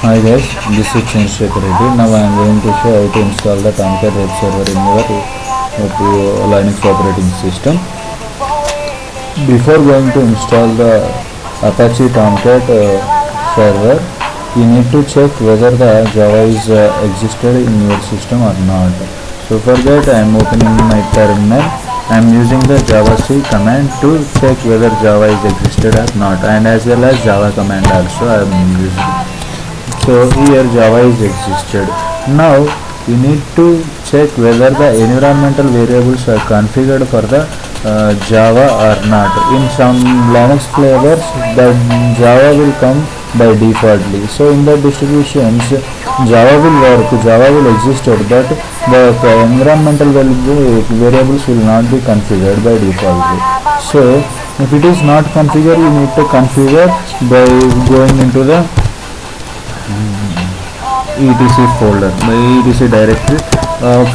Hi guys, this is Chandrasekhar Reddy. Now I am going to show how to install the Tomcat web server in your Linux operating system. Before going to install the Apache Tomcat server, you need to check whether the Java is existed in your system or not. So for that I am opening my terminal. I am using the javac command to check whether Java is existed or not, and as well as Java command also I am using. So here Java is existed. Now you need to check whether the environmental variables are configured for the Java or not. In some Linux flavors the Java will come by defaultly. So in the distributions Java will work, Java will exist, but the environmental variables will not be configured by defaultly. So if it is not configured, you need to configure by going into the etc folder, the etc directory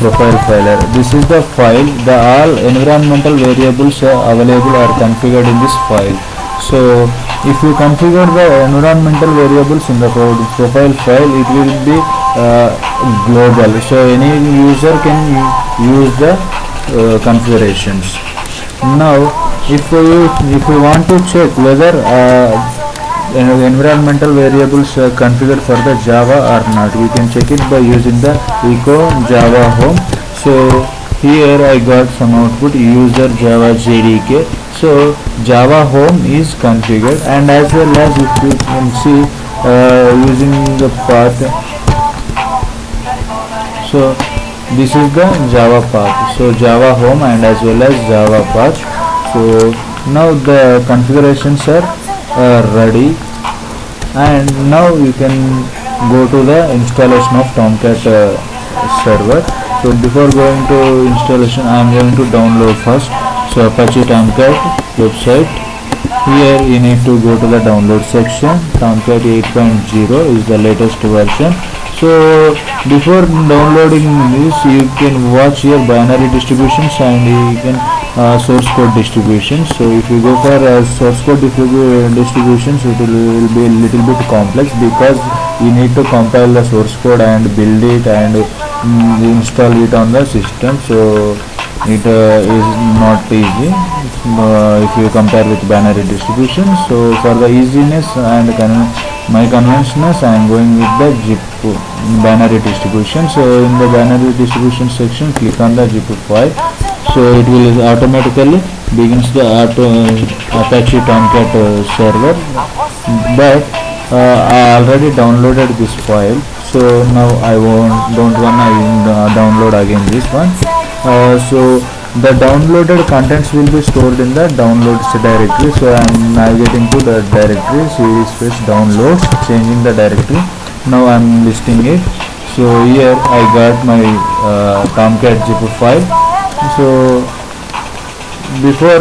profile file. This is the file. The all environmental variables available are configured in this file. So if you configure the environmental variables in the profile file, it will be global, so any user can use the configurations. Now if we want to check whether environmental variables configured for the Java or not, we can check it by using the echo java home. So here I got some output user java jdk. So Java home is configured, and as well as if you can see using the path, so this is the Java path, so Java home and as well as Java path. So now the configurations are ready, and now you can go to the installation of Tomcat server. So before going to installation, I am going to download first. So Apache Tomcat website. Here you need to go to the download section. Tomcat 8.0 is the latest version. So before downloading this, you can watch your binary distributions and you can source code distributions. So if you go for source code distributions, it will be a little bit complex because you need to compile the source code and build it and install it on the system. So it is not easy if you compare with binary distributions. So for the easiness and my conventionalness, I am going with the zip binary distribution. So in the binary distribution section, click on the zip file. So it will automatically begins the Apache Tomcat server, but I already downloaded this file, so now I don't wanna download again this one. So the downloaded contents will be stored in the downloads directory. So I am navigating to the directory // downloads, changing the directory. Now I am listing it. So here I got my Tomcat zip file. So before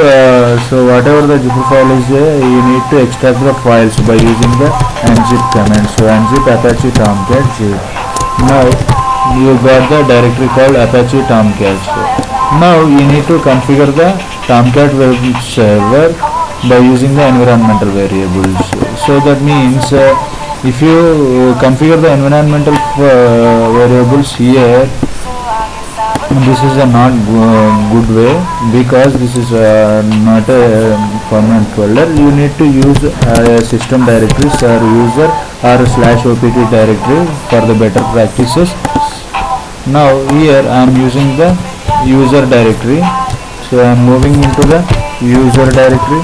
so whatever the zip file is there, you need to extract the files by using the unzip command. So unzip Apache Tomcat zip. Now you got the directory called Apache Tomcat. Now you need to configure the Tomcat web server by using the environmental variables. So that means if you configure the environmental variables here, this is a not good way, because this is not a permanent folder. You need to use system directories or user or /opt directory for the better practices. Now here I am using the user directory. So I am moving into the user directory.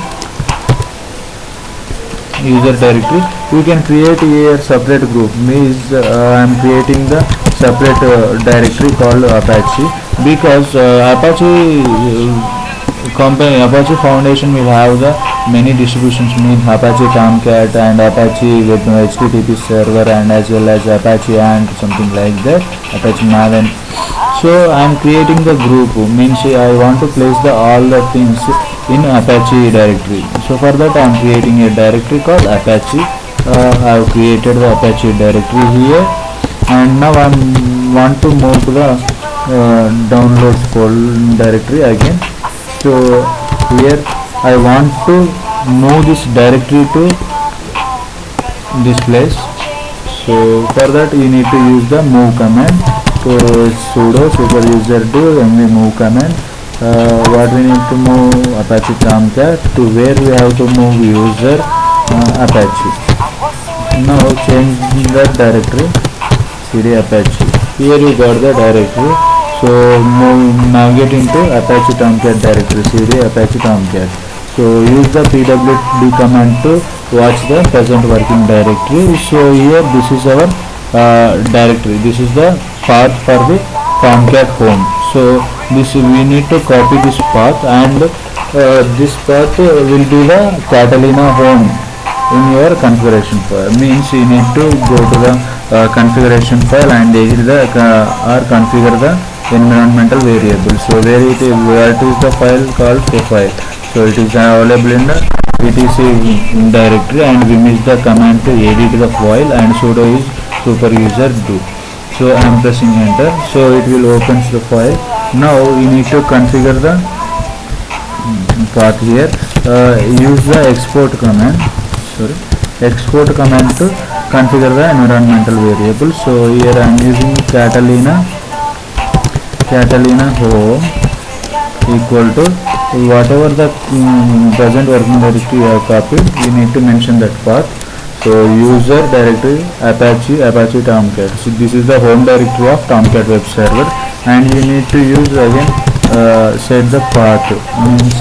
You can create a separate group. Means I am creating the separate directory called Apache, because Apache Foundation will have the many distributions, means Apache Tomcat and Apache with HTTP server and as well as Apache and something like that, Apache Maven. So I am creating the group, means I want to place all the things in Apache directory. So for that I am creating a directory called Apache. I have created the Apache directory here, and now I want to move to the downloads folder directory again. So here I want to move this directory to this place. So for that you need to use the move command. So sudo super user do mv move command. What we need to move Apache Tomcat to where we have to move user Apache. Now change the directory cd Apache. Here you got the directory. So navigate into Apache Tomcat directory cd Apache Tomcat. So use the pwd command to watch the present working directory. So here this is our directory. This is the path for the Tomcat home. So this we need to copy this path, and this path will be the Catalina home in your configuration file. Means you need to go to the configuration file and edit the or configure the environmental variable. So where it is, what is the file called profile. So it is available in the etc directory, and we use the command to edit the file, and sudo is super user do. So I am pressing enter. So it will open the file. Now you need to configure the path here. Use the export command. Export command to configure the environmental variable. So here I am using Catalina home equal to whatever the present working directory you have copied. You need to mention that path. So user directory Apache Tomcat. So this is the home directory of Tomcat web server, and you need to use again set the path, means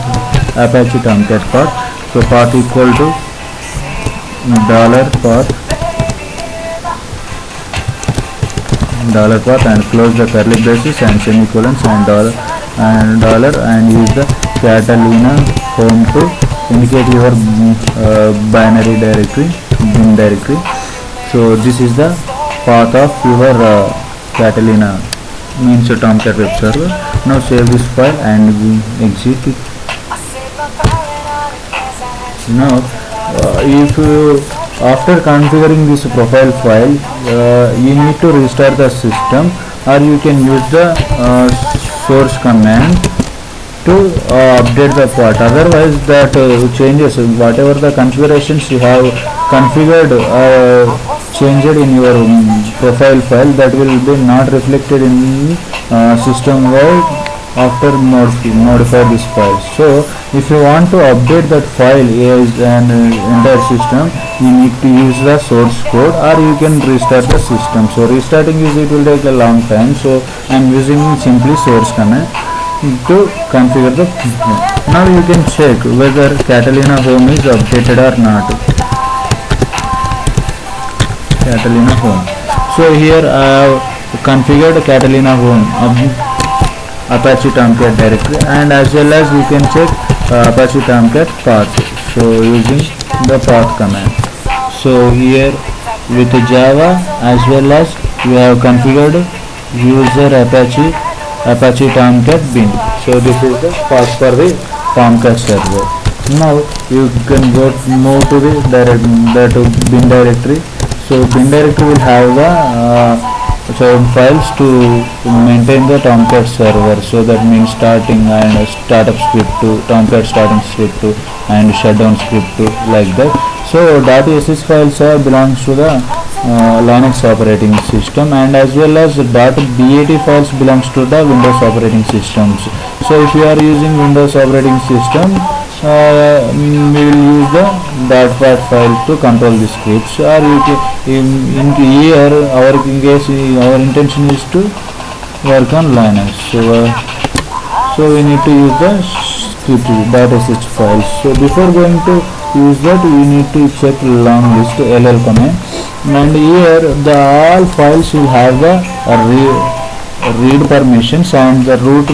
Apache Tomcat path. So path equal to $path and close the curly braces and semicolons and dollar and use the Catalina home to indicate your binary directory, bin directory. So this is the path of your Catalina, means a Tomcat web server. Now save this file and exit it. Now if after configuring this profile file, you need to restart the system, or you can use the source command to update the path. Otherwise that changes, whatever the configurations you have configured changed in your profile file, that will be not reflected in system wide after modify this file. So if you want to update that file as an entire system, you need to use the source code, or you can restart the system. So restarting it will take a long time, so I am using simply source command to configure the home. Now you can check whether Catalina home is updated or not. Catalina home. So here I have configured Catalina home Apache Tomcat directory, and as well as you can check Apache Tomcat path. So using the path command. So here with Java as well as we have configured user Apache Tomcat bin. So this is the path for the Tomcat server. Now you can move to the bin directory. So bin directory will have the files to maintain the Tomcat server. So that means starting and startup script to Tomcat starting script to and shutdown script to, like that. So .sh files belongs to the Linux operating system, and as well as .bat files belongs to the Windows operating systems. So if you are using Windows operating system, we will use the .bat file to control the scripts, or you can, in here our intention is to work on Linux. So we need to use the script .sh files. So before going to use that, we need to check long list ll command, and here the all files will have the read permissions, and the root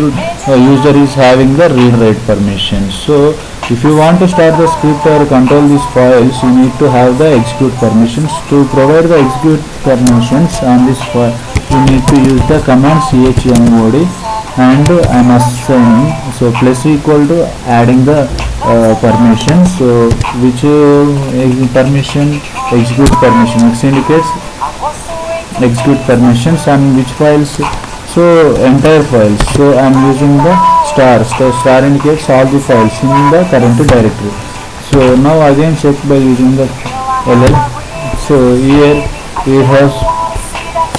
user is having the read write permissions. So if you want to start the script or control these files, you need to have the execute permissions. To provide the execute permissions on this file, you need to use the command chmod, and I am assigning, so plus equal to adding the permissions. So which permission, execute permission, X indicates execute permissions, and which files, so entire files. So I am using the star indicates all the files in the current directory. So now again check by using the ll. So here it has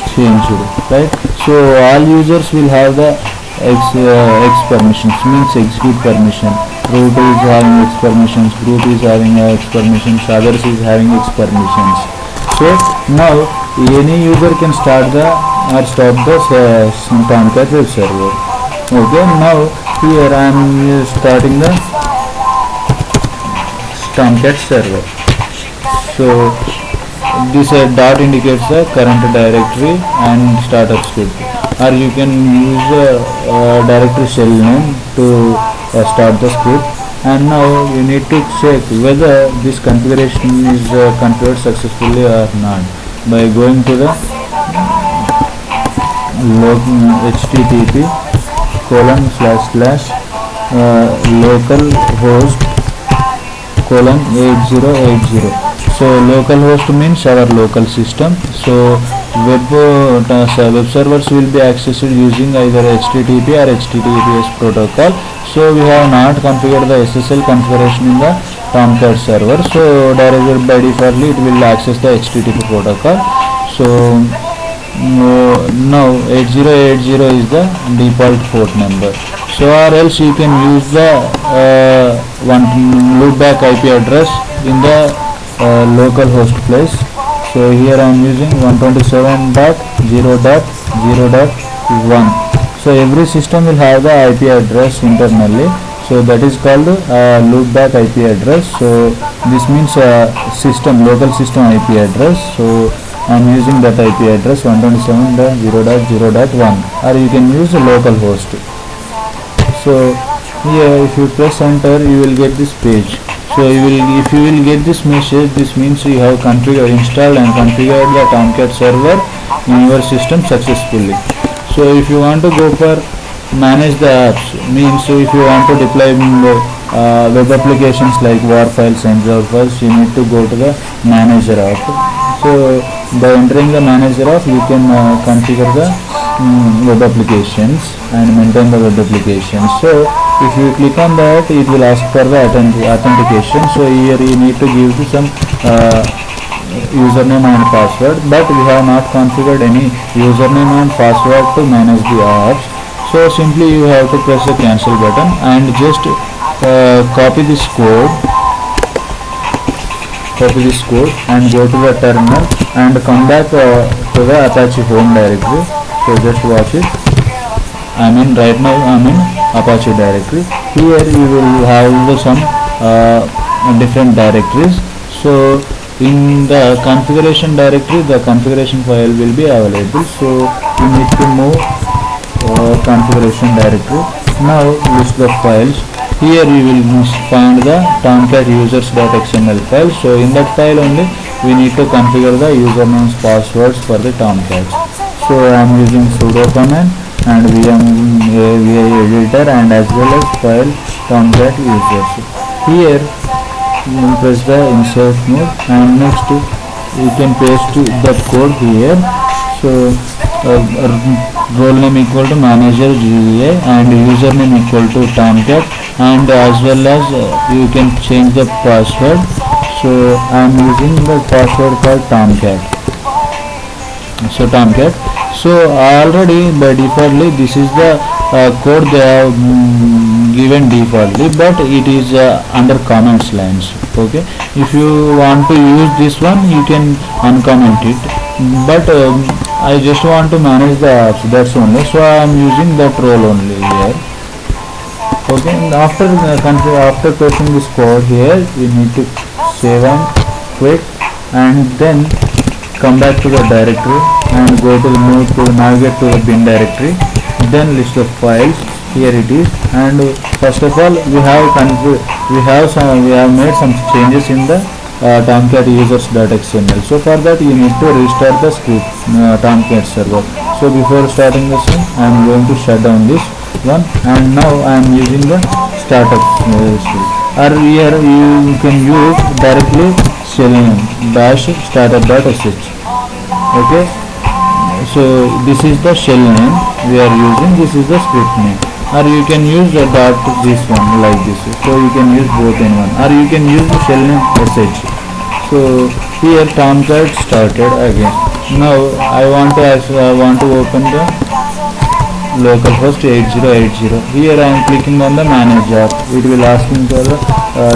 changed, right? So all users will have the X permissions, means execute permission. Root is having X permissions, group is having X permissions, others is having X permissions. So now any user can start the or stop the Tomcat web server. Okay, now here I am starting the Tomcat server. So this dot indicates the current directory and startup script, or you can use a directory shell name to start the script. And now you need to check whether this configuration is configured successfully or not by going to the http ://localhost 8080. So localhost means our local system. So web servers will be accessed using either HTTP or HTTPS protocol. So we have not configured the SSL configuration in the Tomcat server. So directly by default it will access the HTTP protocol. So now 8080 is the default port number. So or else you can use the one loopback IP address in the local host place. So here I am using 127.0.0.1. So every system will have the IP address internally. So that is called loopback IP address. So this means local system IP address. So I am using that IP address 127.0.0.1, or you can use a local host. So here if you press enter, you will get this page. So if you will get this message, this means you have installed and configured the Tomcat server in your system successfully. So if you want to go for manage the apps, means if you want to deploy web applications like WAR files and JAR files, you need to go to the manager app. So by entering the manager app, you can configure the web applications and maintain the web applications. So if you click on that, it will ask for the authentication. So here you need to give some username and password, but we have not configured any username and password to manage the apps. So simply you have to press the cancel button and just copy this code and go to the terminal and come back to the Apache home directory. So just watch it. Right now I'm in Apache directory. Here you will have some different directories. So in the configuration directory, the configuration file will be available. So you need to move configuration directory. Now list the files. Here you will find the Tomcat users.xml file. So in that file only we need to configure the usernames, passwords for the Tomcat. So I am using sudo command and VMware editor and as well as file Tomcat users. Here you press the insert mode and next you can paste the code here. So role name equal to manager GUI and username equal to Tomcat, and as well as you can change the password. So I am using the password called Tomcat. So already by defaultly this is the code they have given defaultly, but it is under comments lines. Okay, if you want to use this one, you can uncomment it, but I just want to manage the apps, that's only. So I am using that role only here. Okay, and after pressing this code here, you need to save and quit, and then come back to the directory and go to the navigate to the bin directory, then list of files. Here it is, and first of all we have made some changes in the Tomcat users.xml. So for that you need to restart the script Tomcat server. So before starting this one, I am going to shut down this one, and now I am using the startup skill. Or here you can use directly shell name --startup.sh. Okay, so this is the shell name we are using, this is the script name. Or you can use the this one like this. So you can use both in one, or you can use the shell name sh. So here Tomcat started again. Now I want to open the localhost 8080. Here I am clicking on the manage app. It will asking for the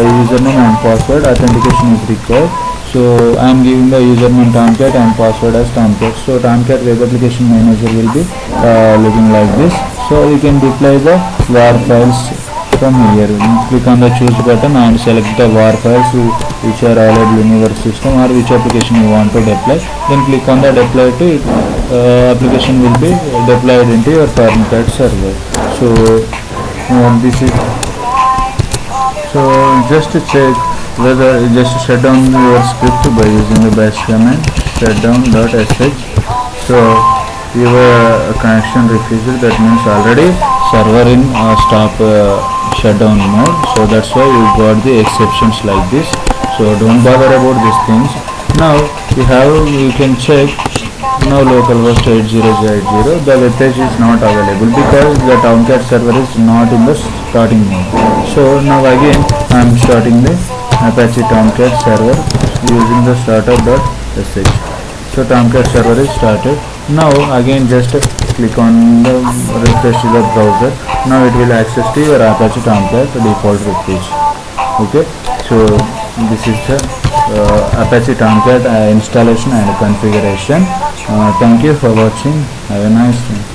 username and password. Authentication is required. So I am giving the username Tomcat and password as Tomcat. So Tomcat web application manager will be looking like this. So you can deploy the WAR files from here. Click on the choose button and select the WAR files which are available in your system or which application you want to deploy. Then click on the deploy to it. Application will be deployed into your Tomcat server. So this is just to check whether just shut down your script by using the bash command shutdown.sh. So your connection refused, that means already server in stop shutdown mode, so that's why you got the exceptions like this. So don't bother about these things. Now you can check. Now localhost 8080, the web page is not available because the Tomcat server is not in the starting mode. So now again I am starting the Apache Tomcat server using the startup.sh. So Tomcat server is started. Now again just click on the refresh the browser. Now it will access to your Apache Tomcat default web page. Okay, so this is the Apache Tomcat installation and configuration. Thank you for watching. Have a nice day.